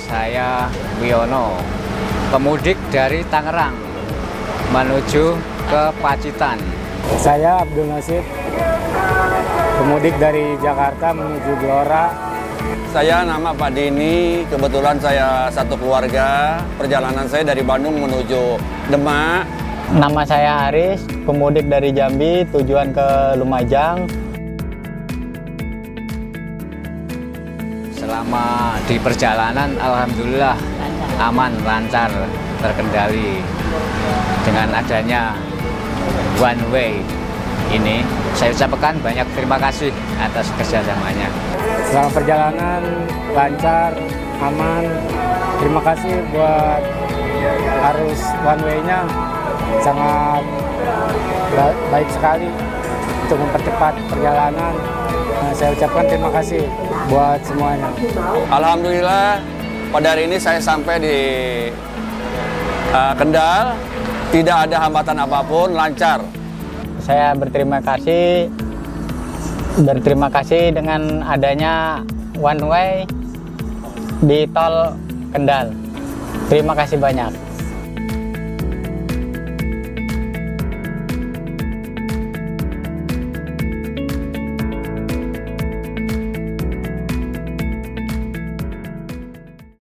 saya Wiono, pemudik dari Tangerang menuju ke Pacitan. Saya Abdul Nasib, pemudik dari Jakarta menuju Blora. Saya nama Pak Dini, kebetulan saya satu keluarga. Perjalanan saya dari Bandung menuju Demak. Nama saya Aris, pemudik dari Jambi, tujuan ke Lumajang. Selama di perjalanan, alhamdulillah aman, lancar, terkendali. Dengan adanya one way ini, saya ucapkan banyak terima kasih atas kerjasamanya. Selama perjalanan lancar, aman. Terima kasih buat arus one way-nya, sangat baik sekali untuk mempercepat perjalanan. Saya ucapkan terima kasih buat semuanya. Alhamdulillah, pada hari ini saya sampai di Kendal, tidak ada hambatan apapun, lancar. Saya berterima kasih dengan adanya one way di tol Kendal. Terima kasih banyak.